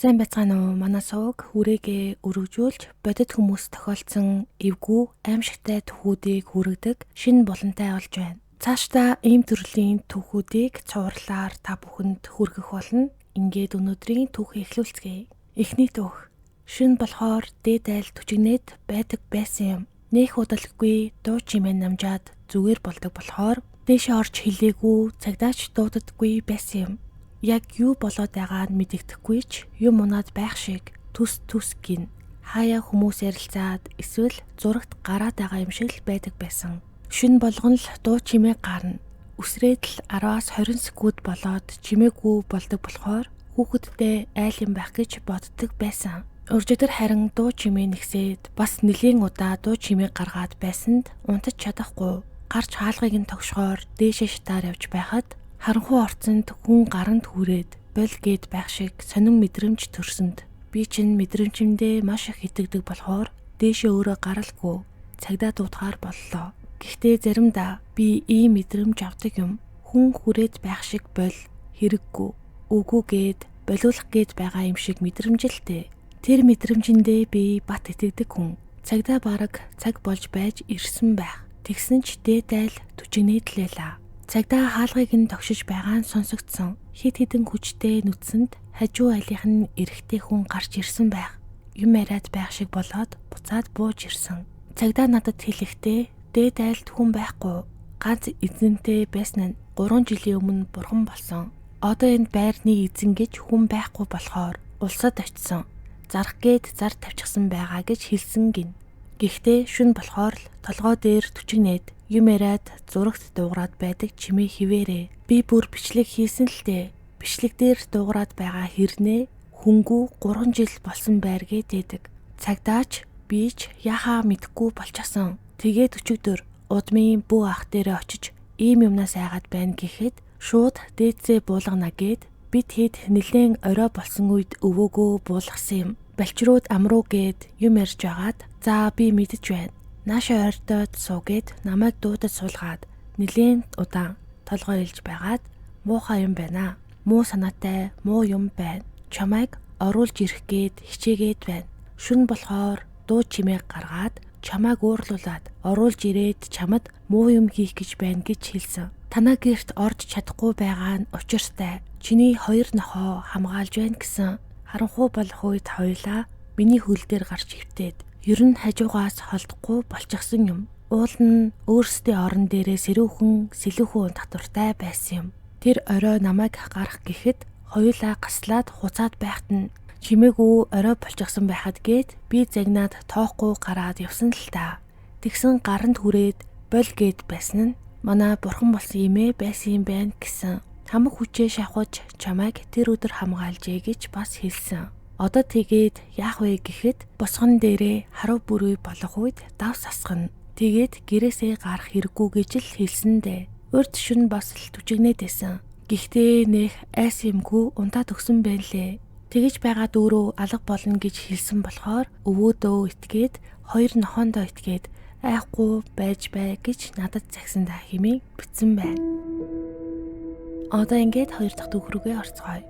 Сайн байцгаана уу? Манай сувг хүрээгээ өргөжүүлж бодит хүмүүс тохиолдсон эвгүй аимшигтай түүхүүдийг хүргэдэг шинэ болонтой олж байна. Цаашдаа ийм төрлийн түүхүүдийг цувралаар та бүхэнд хүргэх болно. Ингээд өнөөдрийн түүхээ эхлүүлцгээе. Эхний түүх. Шин болохоор дээд айл түчигнээд байдаг байсан юм. Нэх удалгүй дуу чимээ намжаад зүгээр болдог болохоор дээшээ орж хилээгүй цагдаач дууддаггүй байсан юм. Яг юу болоод байгааг мэдэгдэхгүй ч юм унаад байх шиг төс гин хаяа хүмүүс ярилцаад эсвэл зурагт гараад байгаа юм шиг л байдаг байсан. Шүн болгон л дуу чимээ гарна. Үсрээд л 10-аас 20 секунд болоод чимээгүй болдог болохоор хүүхэдтэй айл юм байх гэж боддог байсан. Уржигдэр харин дуу чимээ нэгсээд бас нэлийн удаа дуу чимээ гаргаад байсанд унтаж чадахгүй гарч хаалгыг нь тогшохоор дээшээ шатаар явж байхад харанхуй орцонд хүн гаранд хүрээд бол гээд байх шиг сонин мэдрэмж төрсөнд би чинь мэдрэмжимдээ маш их итгэдэг болохоор дээшээ өөрөө гаралгүй цагдаа дуудахаар боллоо. Гэхдээ заримдаа би ийм мэдрэмж авдаг юм хүн хүрээд байх шиг бол хэрэггүй үгүй гээд болиулах гээд байгаа юм шиг мэдрэмжлэлтэй. Тэр мэдрэмжиндээ би бат итгэдэг хүн. Цагдаа бараг цаг болж байж ирсэн байх. Тэгсэн ч дээд айл түчигнээдлээ. Цагдаа хаалгыг нь тогшиж байгаа нь сонсогдсон. Хит хитэн хүчтэй нүцэнд хажуу айлынх нь эрэгтэй хүн гарч ирсэн байх. Юм яриад байх шиг болоод буцаад бууж ирсэн. Цагдаа надад хэлэхдээ дээд айлд хүн байхгүй. Ганц эзэнтэй байсан нь 3 жилийн өмнө бурхан болсон. Одоо энэ байрны эзэн гэж хүн байхгүй болохоор улсад очсон. Зарах гээд зар тавьчихсан байгаа гэж хэлсэн гин. Гэхдээ шүн болохоор л толгой дээр түчигнээд юм яриад зурагт дуугараад байдаг чимээ хിവэрээ. Би бүр бичлэг хийсэн л дээ. Бичлэг дээр дуугараад байгаа хэрнээ хөнгүү 3 жил болсон байр гэдэг. Цагдаач бич яхаа мэдхгүй болчихсон. Тэгээд өчигдөр удмын бүү ах дээрээ очиж ийм юмнаас айгаад байна гэхэд шууд дээдсээ буулгана гэд бид хэд нэлээд орой болсон үед өвөөгөө буулгасан юм. Балчрууд амруу гэд юм ярьж агаад за би мэдэж байна. Наашаа ойртоод суугээд намайг дуудаж суулгаад нэлээд удаан толгой илж байгаад муухай юм байна. Муу санаатай муу юм байна. Чамайг оруулж ирэх гээд хичээгээд байна. Шүн болохоор дуу чимээ гаргаад чамайг уурлуулад оруулж ирээд чамд муу юм хийх гэж байна гэж хэлсэн. Танаа гэрт орж чадахгүй байгаа нь учиртай. Чиний 2 нохоо хамгаалж байна гэсэн. Харанхуй болох үед хоёлаа миний хөл дээр гарч хөвтээд ер нь хажуугаас холдохгүй болчихсон юм. Уул нь өөрсдийн орон дээрээ сэрүүхэн сэлүүхэн татвартай байсан юм. Тэр орой намайг гарах гэхэд хоёулаа гаслаад хуцаад байхад нь чимээгүй орой болчихсон байхад гээд би загнаад тоохгүй гараад явсан л та. Тэгсэн гаранд хүрээд бол гээд байсан нь манай бурхан болсон юмээ байсан юм байна гэсэн. Хамаг хүчээ шавхаж чамайг тэр өдөр хамгаалжээ гэж бас хэлсэн. Одоо тэгээд яах вэ гэхэд босгон дээрээ харуу бүрүй болох үед дав сасгана. Тэгээд гэрээсээ гарах хэрэггүй гэж л хэлсэндээ. Урд шүн бас л түчигнээд байсан. Гэхдээ нэх айс юмгүй унтаад өгсөн байлээ. Тэгэж байгаад өөрөө алга болно гэж хэлсэн болохоор өвөөдөө итгээд 2 нохоондоо итгээд айхгүй байж бай гэж надад загсан та хэмээн битсэн байна. Одоо ингээд 2 дахь түүх рүүгээ орцгоё.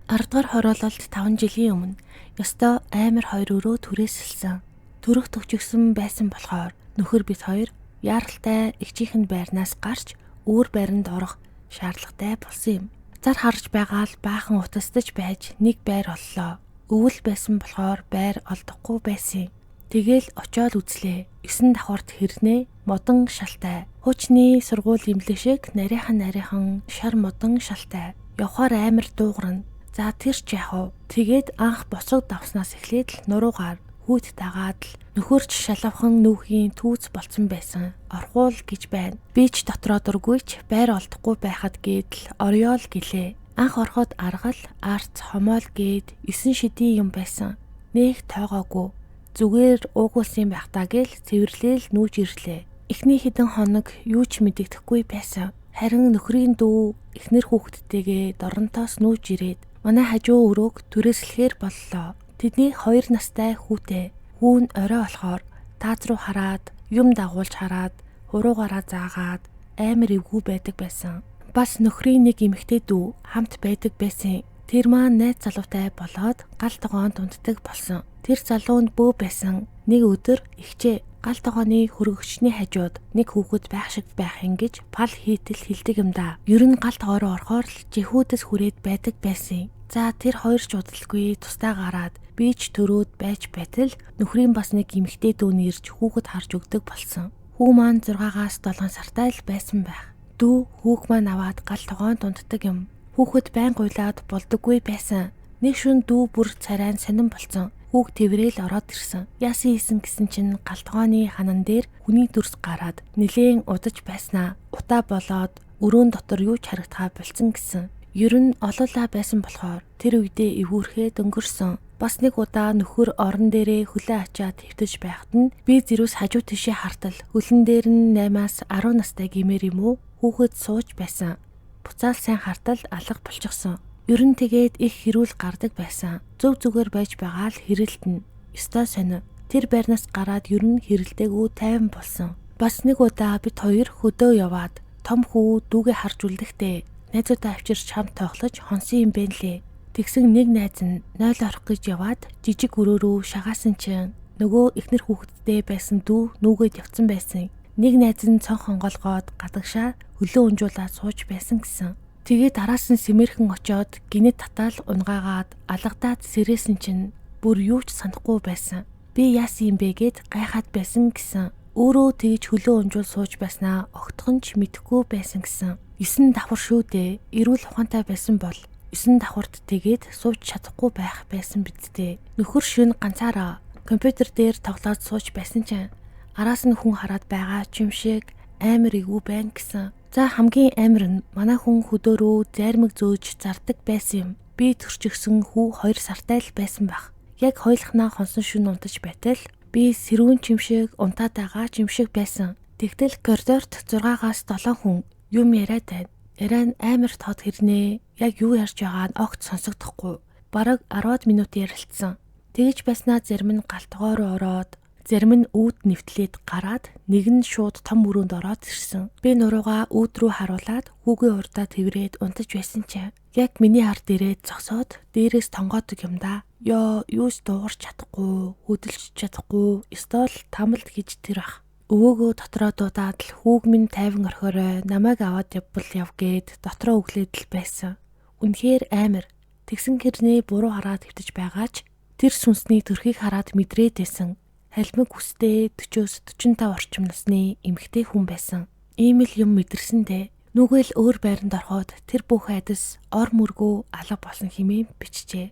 10 дугаар хороололт 5 жилийн өмнө ёстой амар 2 өрөө түрээсэлсэн. Төрөх төвчгсөн байсан болохоор нөхөр бит 2 яаралтай эгчийнхэн байрнаас гарч өөр байранд орох шаардлагатай болсон юм. Зар харж байгаа л баахан утастаж байж нэг байр оллоо. Өвөл байсан болохоор байр олдохгүй байсан. Тэгэл очоод үзлээ. 9 давхарт хэрнээ модон шалтай. Хуучны сургууль имлэг шиг нарийнхан шар модон шалтай. Явхаар амар дуугарна. За тэр ч яах вэ? Тэгээд анх босог давснаас эхлээд л нуруугаар хүүт дагаад л нөхөрч шалавхан нүүхийн түүц болцсон байсан. Орхуул гэж байна. Би ч дотроо дургүйч байр олдохгүй байхад гээд л орёол гэлээ. Анх ороход аргал арц хомоол гээд 9 шидийн юм байсан. Нэх тоогоогүй. Зүгээр уугуулсан байх таа гэл цэвэрлээл нүүж ирлээ. Эхний хэдэн хоног юу ч мэдэгдэхгүй байсан. Харин нөхрийн дүү эхнэр хүүхдтэйгээ доронтоос нүүж ирээд манай хажуу өрөөг түрээслэхээр боллоо. Тэдний 2 настай хүүтэй. Хүү нь орой болохоор тааз руу хараад юм дагуулж хараад хуруугаараа заагаад амар эвгүй байдаг байсан. Бас нөхрийн нэг эмэгтэй дүү хамт байдаг байсан. Тэр маань найз залуутай болоод гал тогоонд унтдаг болсон. Тэр залуунд бөө байсан. Нэг өдөр ихчээ гал тогооны хөргөгчний хажууд нэг хүүхэд байх шиг байх ингэж пал хийтэл хилдэг юм да. Ер нь гал тогоо руу орохоор л жихүүдээс хүрээд байдаг байсан. За тэр хоёр ч удалгүй тусдаа гараад бийж төрөөд байж байтал нөхрийн бас нэг эмэгтэй дүү нэрж хүүхэд харж өгдөг болсон. Хүү маань 6-аас 7 сартай л байсан байх. Дүү хүүг маань аваад гал тогоонд унтдаг юм. Хүүхэд байн гуйлаад болдоггүй байсан. Нэг шөнө дүү бүр царайн сонирн болсон. Хүүг тэврээл ороод ирсэн. Яасан хийсэн гэсэн чинь гал тогооны ханан дээр хүний дүрс гараад нилээн удаж байснаа. Утаа болоод өрөөнд дотор юу ч харагдхаа болцсон гэсэн. Ер нь олоолаа байсан болохоор тэр үедээ эвгүүрхээ дөнгөрсөн. Бас нэг удаа нөхөр орон дээрээ хөлөө ачаад твтэж байхад нь би зэрүүс хажуу тишээ хартал хөлн дээр нь 8-аас 10 настай гэмээр юм уу хүүхэд сууж байсан. Буцаал сайн хартал алга болчихсон. Ер нь тэгээд их хэрүүл гардаг байсан. Зөв зүгээр байж байгаа л хэрэлтэн. Ёстой сонио. Тэр байрнаас гараад ер нь хэрэлдээгүү тайван болсон. Бас нэг удаа бид хоёр хөдөө яваад том хүү дүүгээ харж үлдэхтэй. Найзуудаа авчирч хамт тоглож хонсон юм бэ лээ. Тэгсэн нэг найз нь 0 орох гэж яваад жижиг өрөөрөө шагаасан чинь нөгөө ихнэр хүүхэдтэй байсан дүү нүгэд явцсан байсан. Нэг найз нь цонх хонголгоод гадагшаа хөлөө унжуулаад сууж байсан гэсэн. Тэгээд араас нь сэмэрхэн очоод гинэд татаал унгаагаад алгадаад сэрээсэн чинь бүр юу ч санахгүй байсан. Би яасан юм бэ гэд гайхаад байсан гэсэн. Өөрөө тэгж хөлөө унжуул сууж байснаа огтхон ч мэдэхгүй байсан гэсэн. 9 давхар шүү дээ. Эрүүл ухаантай байсан бол 9 давхарт тэгээд сууж чадахгүй байх байсан бидтэй. Нөхөр шөнө ганцаараа компьютер дээр тоглоод сууж байсан чинь араас нь хүн хараад байгаа ч юм шиг амар игүү байна гэсэн. За хамгийн амар нь манай хүн хөдөөрөө зайрмаг зөөж зардаг байсан юм. Би төрчихсөн хүү 2 сартай л байсан байх. Яг хойлохнаа хонсон шөнө унтаж байтал би сэрүүн ч юм шиг унтаад байгаа ч юм шиг байсан. Тэгтэл коридорт 6-аас 7 хүн юм яриад байна. Яран амар тод хэрнээ. Яг юу ярьж байгааг огт сонсогдохгүй. Бараг 10 минут ярилцсан. Тэгж байснаа зарим нь галтгоо руу ороод зарим нь үүд нэвтлээд гараад нэг нь шууд том өрөөнд ороод ирсэн. Би нуруугаа үүд рүү харуулад хүүгээ урдаа тэврээд унтаж байсан чинь яг миний ард ирээд зогсоод дээрээс тонгоодог юм да. Ёо юус дуугарч чадахгүй, хөдөлж чадахгүй, стол тамалд гэж тэр ах. Өвөөгөө дотроо дуудаад л хүүг минь тайван орхиорой, намайг аваад явбал яв гээд дотроо өглөөд л байсан. Үнэхээр амар. Тэгсэн хэрнээ буруу хараад хэвтэж байгаач тэр сүнсний төрхийг хараад мэдрээд байсан. Халимаг хүстэй 40-45 орчим насны эмэгтэй хүн байсан. Ийм л юм мэдэрсэндээ нүгэл өөр байранд ороход тэр бүх айдас ор мөргөө алга болсон хэмээн бичжээ.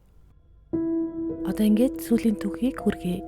Одоо ингээд сүүлийн түүхийг хүргэе.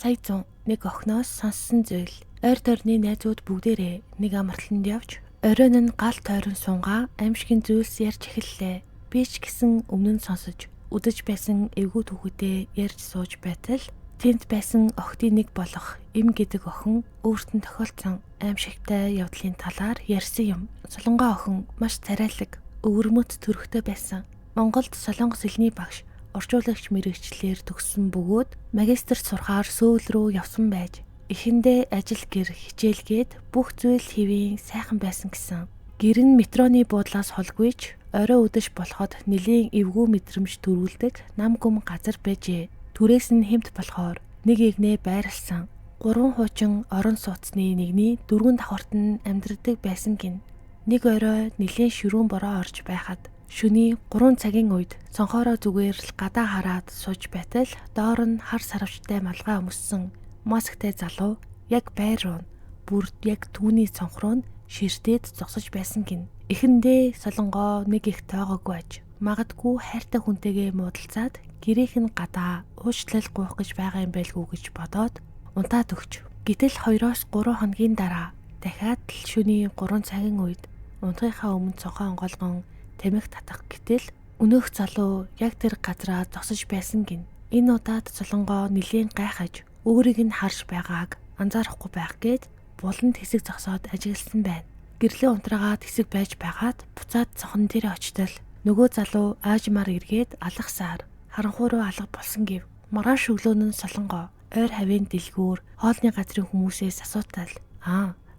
Сая 100 нэг охиноос сонссон зүйл. Ойр тойрны найзууд бүгдээрээ нэг амралтанд явж оройн нь гал тойрон сунгаа аимшигын зүйлс ярьж эхэллээ. Би ч гэсэн өмнө нь сонсож үдэж байсан эвгүй түүхүүдээ ярьж сууж байтал тэнд байсан охидын нэг болох эм гэдэг охин өөрт нь тохиолдсон аимшигтай явдлын талаар ярьсан юм. Солонгоо охин маш царайлаг, өвөрмөц төрхтэй байсан. Монголд солонгос хэлний багш орчуулагч мэргэжлэр төгссөн бөгөөд магистрт сурахаар Сөүл рүү явсан байж эхэндээ ажил гэр хичээлгээд бүх зүйл хэвийн сайхан байсан гэсэн. Гэр нь метроны буудлаас холгүйч орой өдөж болоход нэлийн эвгүй мэдрэмж төрүүлдэг нам гүм газар байжээ. Түрээс нь хэмт болохоор нэг игнээ байрлсан. 3 хуучин орон сууцны нэгний 4 давхарт нь амьдрдаг байсан гин. Нэг орой нэлийн ширүүн бороо орж байхад шөнийн 3 цагийн үед цонхоороо зүгээр л гадаа хараад сууж байтал доор нь хар сарвчтай малгай өмссөн масктай залуу яг байр руу бүр яг түүний цонх руу ширтээд зогсож байсан гин. Эхэндээ солонгоо нэг их тоогоогүй аж магадгүй хайртай хүнтэйгээ муудалцаад гэрийнх нь гадаа уучлал гуйх гэж байгаа юм байлгүй гэж бодоод унтаад өгч. Гэтэл 2-3 хоногийн дараа дахиад л шөнийн 3 цагийн үед унтахынхаа өмнө цонхоо онгойлгон тамхи татах гэтэл өнөөх залуу яг тэр газраа зогсож байсан гин. Энэ удаад солонгоо нэлийн гайхаж өөрийг нь харж байгааг анзаарахгүй байх гээд буланд хэсэг зогсоод ажигласан байна. Гэрлээ унтраагаад хэсэг байж байгаад буцаад цонхон дээр очтол нөгөө залуу аажмаар эргээд алгасаар харанхуй руу алга болсон гэв. Маргааш өглөөн нь солонгоо ойр хавийн дэлгүүр хоолны газрын хүмүүсээс асуутал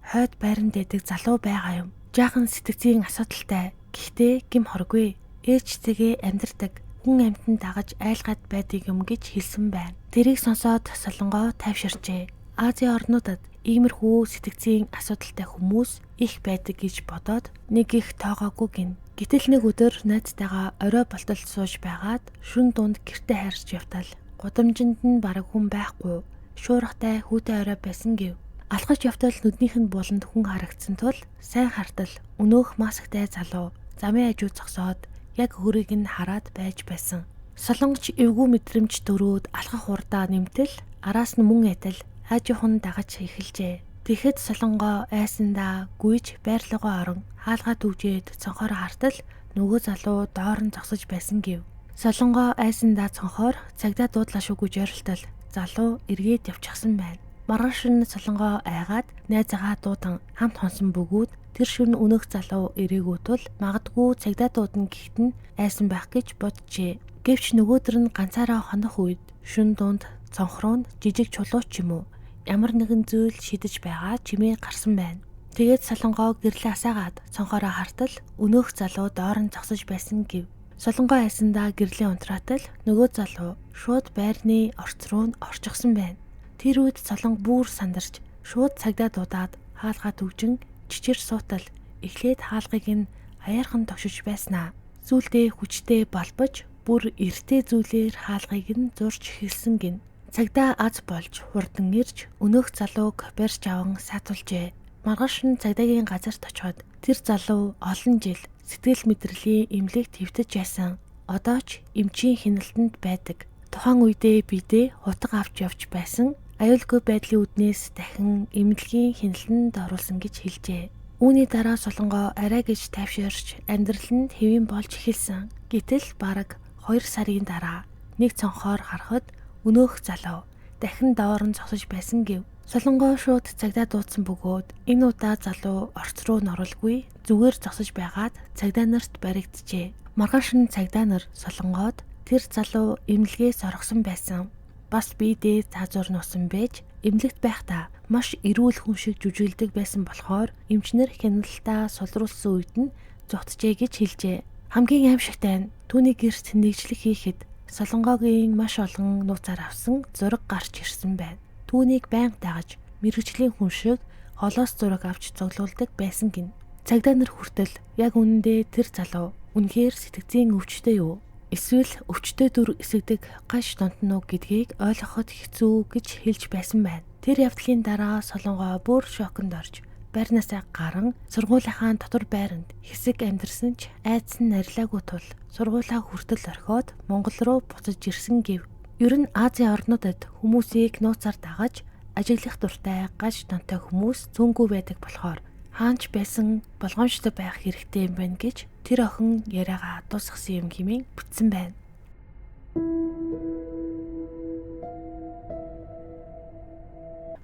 хойд байранд дэдэг залуу байгаа юм. Жаахан сэтгцийн асуудалтай. Гэхдээ гим хоргүй. Ээжтэйгээ амьдардаг. Хүн амьтан дагаж айлгаад байдаг юм гэж хэлсэн байна. Тэрийг сонсоод Солонгоо тайвширчээ. Азийн орнуудад иймэрхүү сэтгцийн асуудалтай хүмүүс их байдаг гэж бодоод нэг их тоогоогүй гин. Гэтэл нэг өдөр найзтайгаа орой болтолд сууж байгаад шүн дунд гэртээ хайрч явтал гудамжинд нь бараг хүн байхгүй. Шуургатай хүүтэй орой байсан гэв. Алхаж явтал нүднийх нь буланд хүн харагдсан тул сайн хартал өнөөх масктай залуу замын хажуу зогсоод яг хөрийг нь хараад байж байсан. Солонгоч эвгүй мэдрэмж төрөөд алхах хурдаа нэмтэл араас нь мөн адил хажуухан дагаж эхэлжээ. Тэгэхэд Солонгоо айсандаа гүйж байрлуугаа орон хаалгаа төвжээд цонхоор хартал нөгөө залуу доор нь зогсож байсан гэв. Солонгоо айсандаа цонхоор цагдаа дуудлаа шүү гэж оролтол залуу эргээд явчихсан байна. Маргааш нь Солонгоо айгаад найзаагаа дуудан хамт хонсон бөгөөд тэр шөнө өнөөх залуу ирээгүү тул магадгүй цагдаа дуудан гихт нь айсан байх гэж боджээ. Гэвч нөгөөдөр нь ганцаараа хонох үед шөнө дунд цонхроо жижиг чулуу ч юм уу ямар нэгэн зүйл шидэж байгаа чимээ гарсан байна. Тэгээд Солонгоо гэрлээ асаагаад цонхороо хартал өнөөх залуу доор нь зогсож байсан гэв. Солонгоо айсандаа гэрлээ унтраатал нөгөө залуу шууд байрны орц руу орчихсон байна. Тэр үед Солонго бүр сандарч шууд цагдаа дуудаад хаалгаа төвжин чичээр суутал эхлээд хаалгыг нь аяархан тогшиж байснаа. Зүйлдээ хүчтэй балбаж бүр эртээ зүйлээр хаалгыг нь зурж эхэлсэн гин. Цагдаа аз болж хурдан ирж өнөөх залууг барьж аван саатуулжээ. Маргааш нь цагдаагийн газарт очиод тэр залуу олон жил сэтгэл мэдрэлийн эмнэлэгт хэвтэж байсан. Одоо ч эмчийн хяналтанд байдаг. Тухайн үедээ бидээ хутга авч явж байсан. Аюулгүй байдлын үднээс дахин эмнэлгийн хяналтанд оруулсан гэж хэлжээ. Үүний дараа Солонгоо арай гэж тайвширч амьдрал нь хэвэн болж эхэлсэн. Гэтэл бараг 2 сарын дараа нэг цонхоор харахад өнөөх залуу дахин доор нь зогсож байсан гэв. Солонгоо шууд цагдаа дуудсан бөгөөд энэ удаа залуу орц руу норолгүй зүгээр зогсож байгаад цагдаа нарт баригджээ. Маргааш нь цагдаа нар Солонгоод тэр залуу эмнэлгээс оргосон байсан. Бас биедээ заазуур нуусан байж эмнэлэгт байхдаа маш эрүүл хүн шиг жүжиглдэг байсан болохоор эмчнэр хяналтаа сулруулсан үед нь зүгтжээ гэж хэлжээ. Хамгийн аимшигтай нь түүний гэрт нэгжлэг хийхэд Солонгогийн маш олон нууцаар авсан зураг гарч ирсэн байна. Түүнийг байнга дагаж мэргэжлийн хүн шиг холоос зураг авч цуглуулдаг байсан гин. Цагдаа нар хүртэл яг үнэндээ тэр залуу үнэхээр сэтгцийн өвчтэй юу? Эсвэл өвчтэй дүр эсэгдэг гаш донтноо гэдгийг ойлгоход хэцүү гэж хэлж байсан байна. Тэр явдлын дараа Солонгоо бүр шоконд орж байрнаасаа гарan сургуулийнхаа дотор байранд хэсэг амьдэрсэн ч айдас нь арилаагүй тул сургуулаа хүртэл орхиод Монгол руу буцаж ирсэн гэв. Ер нь Азийн орнуудад хүмүүсийг нууцаар дагаж ажиглах дуртай гаж донтой хүмүүс зөөнгүй байдаг болохоор хаанч байсан болгоомжтой байх хэрэгтэй юм байна гэж тэр охин яриагаа дуусгасан юм хэмээн бүтсэн байна.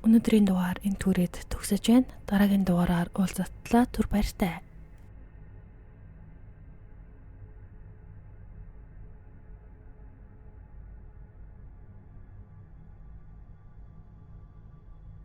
Өнөөдрийн дугаар энэ түрээд төгсөж байна. Дараагийн дугаараар уулзтлаа түр баяртай.